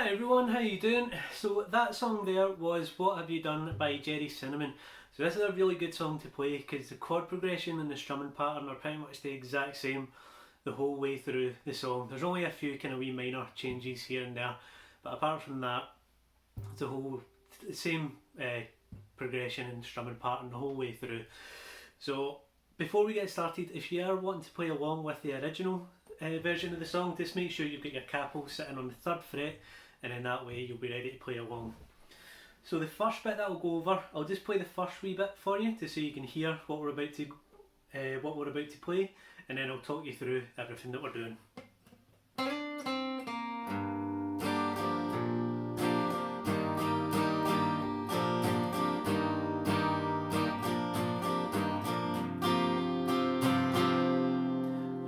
Hi everyone, how you doing? So that song there was What Have You Done by Gerry Cinnamon. So this is a really good song to play because the chord progression and the strumming pattern are pretty much the exact same the whole way through the song. There's only a few kind of wee minor changes here and there, but apart from that, it's the whole same progression and strumming pattern the whole way through. So before we get started, if you are wanting to play along with the original version of the song, just make sure you've got your capo sitting on the 3rd fret, and then that way you'll be ready to play along. So the first bit that I'll go over, I'll just play the first wee bit for you so you can hear what we're about to play, and then I'll talk you through everything that we're doing.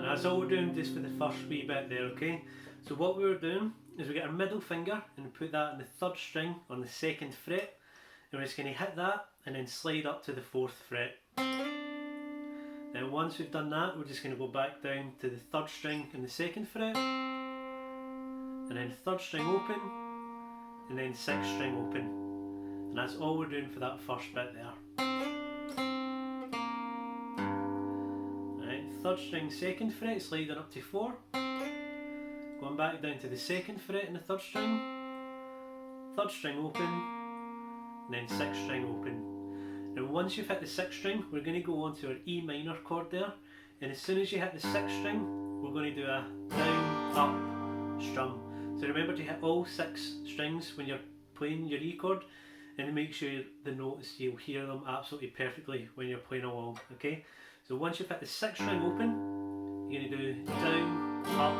That's all we're doing just for the first wee bit there, okay? So what we were doing is we get our middle finger and put that on the 3rd string on the 2nd fret, and we're just going to hit that and then slide up to the 4th fret. Then once we've done that, we're just going to go back down to the 3rd string and the 2nd fret, and then 3rd string open, and then 6th string open, and that's all we're doing for that first bit there. 3rd string 2nd fret, sliding up to 4, going back down to the 2nd fret in the 3rd string, 3rd string open, and then 6th string open. And once you've hit the 6th string, we're going to go on to our E minor chord there, and as soon as you hit the 6th string, we're going to do a down, up, strum. So remember to hit all 6 strings when you're playing your E chord, and to make sure the notes, you'll hear them absolutely perfectly when you're playing along, okay? So once you've hit the 6th string open, you're going to do down, up.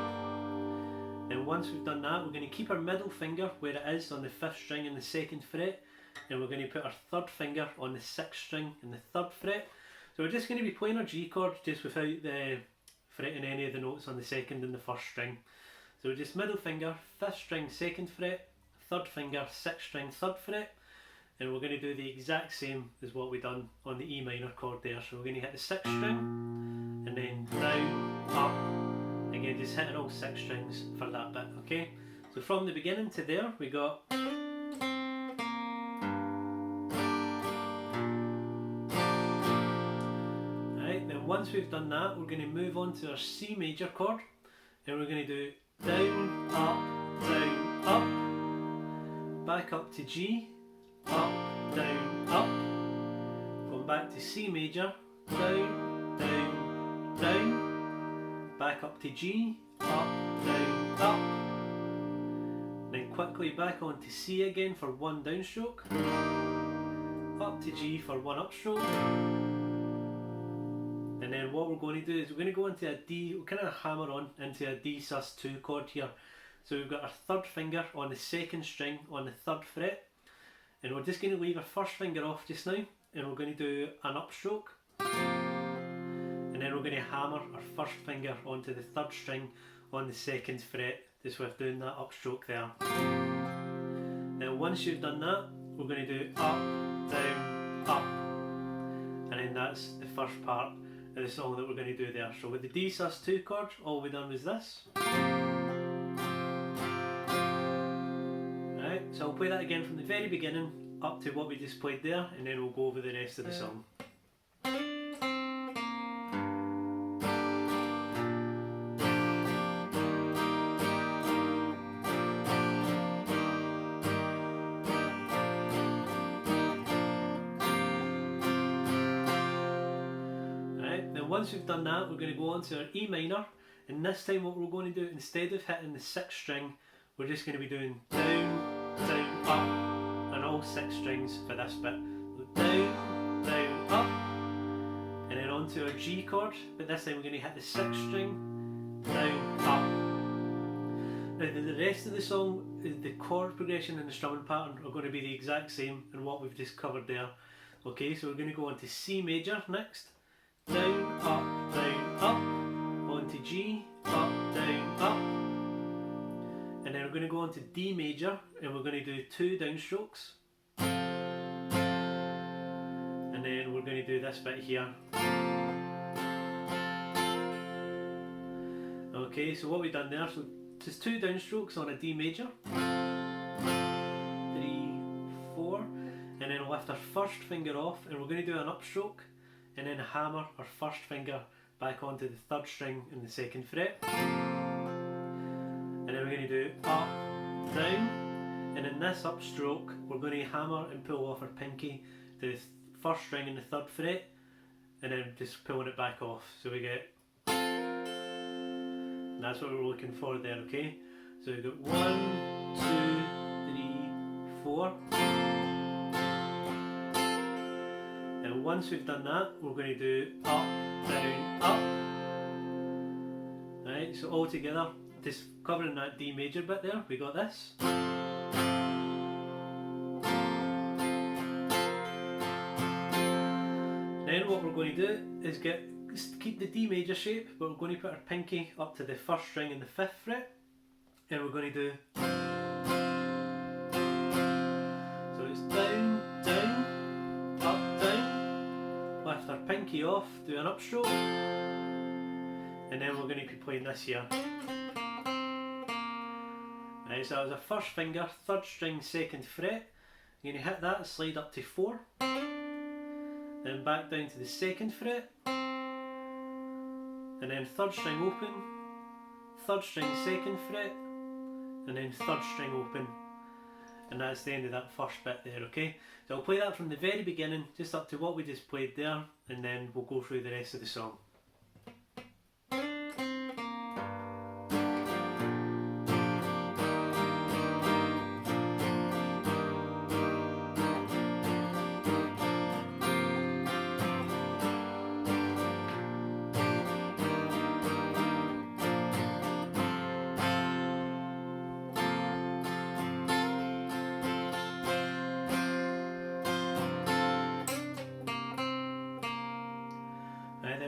Then once we've done that, we're going to keep our middle finger where it is on the 5th string and the 2nd fret, and we're going to put our 3rd finger on the 6th string and the 3rd fret. So we're just going to be playing our G chord just without fretting any of the notes on the 2nd and the 1st string. So just middle finger, 5th string, 2nd fret, 3rd finger, 6th string, 3rd fret. And we're going to do the exact same as what we've done on the E minor chord there. So we're going to hit the 6th string, and then down, up. Again, just hitting all 6 strings for that bit, okay? So from the beginning to there, we got... Alright, then once we've done that, we're going to move on to our C major chord, and we're going to do down, up, back up to G, up, down, up, going back to C major, down, down, down, back up to G, up, down, up, then quickly back on to C again for 1 downstroke, up to G for 1 upstroke, and then what we're going to do is we're going to go into a D, we'll kind of hammer on into a D sus2 chord here. So we've got our 3rd finger on the 2nd string on the 3rd fret, and we're just going to leave our 1st finger off just now, and we're going to do an upstroke, and then we're going to hammer our 1st finger onto the 3rd string on the 2nd fret, just with doing that upstroke there. Then once you've done that, we're going to do up, down, up, and then that's the first part of the song that we're going to do there. So with the D sus2 chord, all we've done was this. So I'll play that again from the very beginning up to what we just played there, and then we'll go over the rest of the song. Alright, then once we've done that, we're going to go on to our E minor, and this time what we're going to do, instead of hitting the 6th string, we're just going to be doing down, down, up, and all 6 strings for this bit. So down, down, up, and then onto our G chord, but this time we're going to hit the 6th string, down, up. Now the rest of the song, the chord progression and the strumming pattern are going to be the exact same in what we've just covered there. Okay, so we're going to go on to C major next, down, up, onto G, up, down, up. And then we're going to go on to D major, and we're going to do 2 downstrokes, and then we're going to do this bit here. Okay, so what we've done there, so just 2 downstrokes on a D major, lift our first finger off and we're going to do an upstroke and then hammer our first finger back onto the third string in the second fret. And then we're going to do up, down, and in this upstroke we're going to hammer and pull off our pinky to the first string in the third fret and then just pulling it back off. So we get, and that's what we're looking for there, okay? So we got 1, 2, 3, 4. And once we've done that, we're going to do up, down, up. Right, so all together, just covering that D major bit there, we got this. Then what we're going to do is keep the D major shape, but we're going to put our pinky up to the first string in the 5th fret, and we're going to do, so it's down, down, up, down, lift our pinky off, do an upstroke, and then we're going to be playing this here. Right, so that was our first finger, 3rd string, 2nd fret. You're going to hit that, slide up to 4, then back down to the 2nd fret, and then 3rd string open, 3rd string, 2nd fret, and then 3rd string open, and that's the end of that first bit there, okay? So I'll play that from the very beginning, just up to what we just played there, and then we'll go through the rest of the song.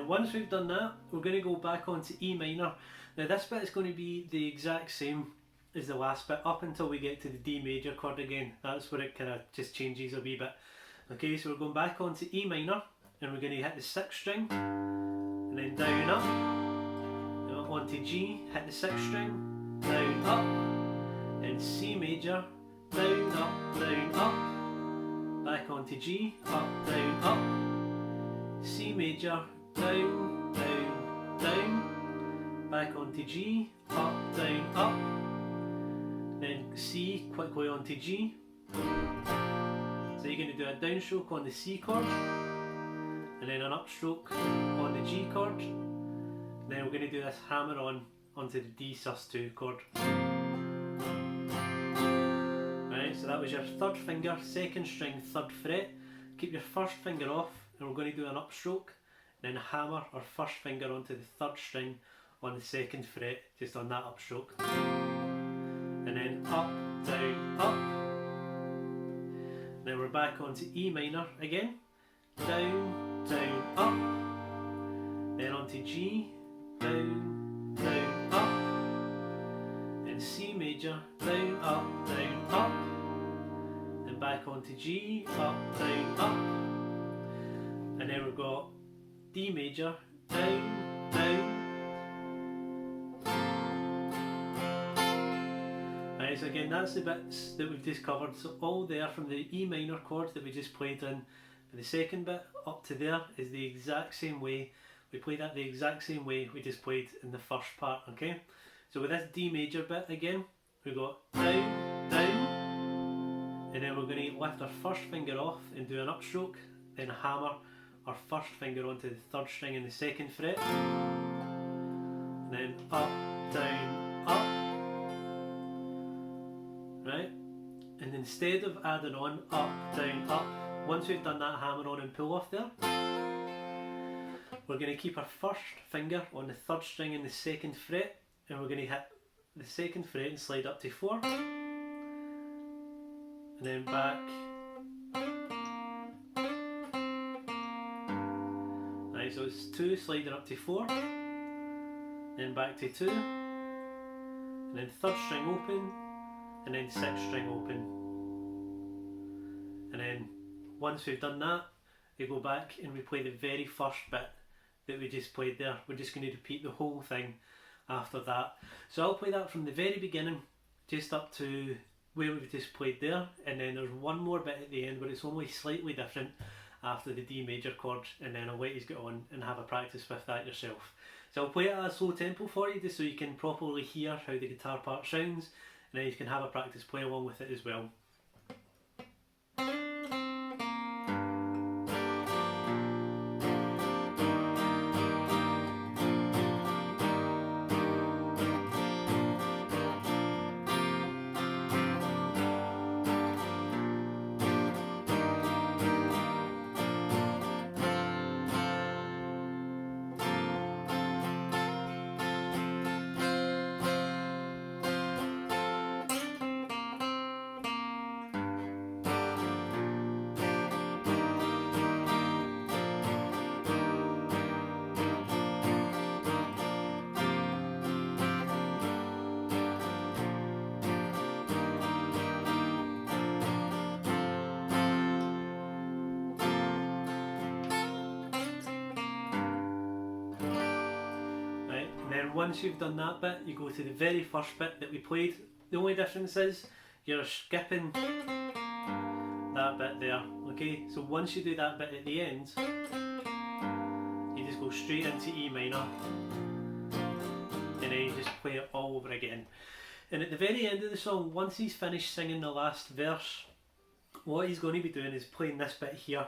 Once we've done that, we're going to go back onto E minor. Now this bit is going to be the exact same as the last bit up until we get to the D major chord again. That's where it kind of just changes a wee bit. Okay, so we're going back onto E minor and we're going to hit the 6th string and then down up, and onto G, hit the 6th string, down up, and C major, down up, back onto G, up, down, up, C major, down, down, down, back onto G, up, down, up, then C, quickly onto G. So you're going to do a downstroke on the C chord, and then an upstroke on the G chord, and then we're going to do this hammer on onto the D sus2 chord. Right, so that was your 3rd finger, 2nd string, 3rd fret. Keep your 1st finger off, and we're going to do an upstroke. Then hammer our 1st finger onto the 3rd string on the 2nd fret, just on that upstroke. And then up, down, up. Then we're back onto E minor again. Down, down, up. Then onto G, down, down, up. Then C major, down, up, up. Then back onto G, up, down, up. And then we've got D major, down, down. Right, so again, that's the bits that we've just covered. So all there from the E minor chord that we just played in for the 2nd bit up to there is the exact same way. We played that the exact same way we just played in the first part, okay? So with this D major bit again, we've got down, down, and then we're going to lift our 1st finger off and do an upstroke, then hammer our 1st finger onto the 3rd string in the 2nd fret, and then up, down, up, right? And instead of adding on up, down, up, once we've done that hammer on and pull off there, we're going to keep our 1st finger on the 3rd string in the 2nd fret, and we're going to hit the 2nd fret and slide up to 4, and then back. So it's 2 sliding up to 4, then back to 2, and then 3rd string open, and then 6th string open. And then once we've done that, we go back and we play the very first bit that we just played there. We're just going to repeat the whole thing after that. So I'll play that from the very beginning, just up to where we've just played there, and then there's one more bit at the end where it's only slightly different after the D major chord, and then I'll let you get on and have a practice with that yourself. So I'll play it at a slow tempo for you just so you can properly hear how the guitar part sounds, and then you can have a practice play along with it as well. Then once you've done that bit, you go to the very first bit that we played. The only difference is you're skipping that bit there, okay? So once you do that bit at the end, you just go straight into E minor, and then you just play it all over again. And at the very end of the song, once he's finished singing the last verse, what he's going to be doing is playing this bit here.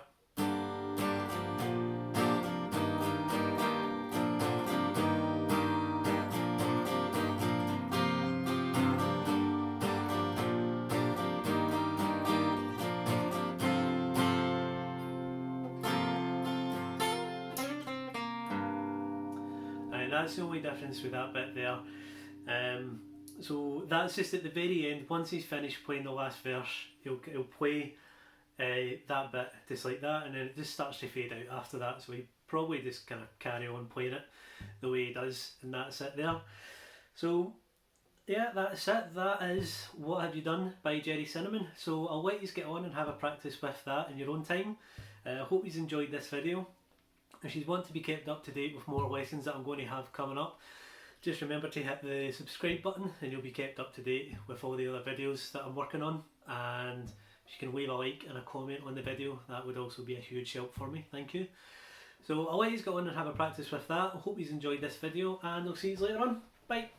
That's the only difference with that bit there. So that's just at the very end. Once he's finished playing the last verse, he'll play that bit just like that, and then it just starts to fade out after that. So he probably just kind of carry on playing it the way he does, and that's it there. So yeah, that's it. That is What Have You Done by Gerry Cinnamon. So I'll let you get on and have a practice with that in your own time. I hope you've enjoyed this video. If you want to be kept up to date with more lessons that I'm going to have coming up, just remember to hit the subscribe button and you'll be kept up to date with all the other videos that I'm working on. And if you can leave a like and a comment on the video, that would also be a huge help for me. Thank you. So I'll let you go on and have a practice with that. I hope you've enjoyed this video, and I'll see you later on. Bye.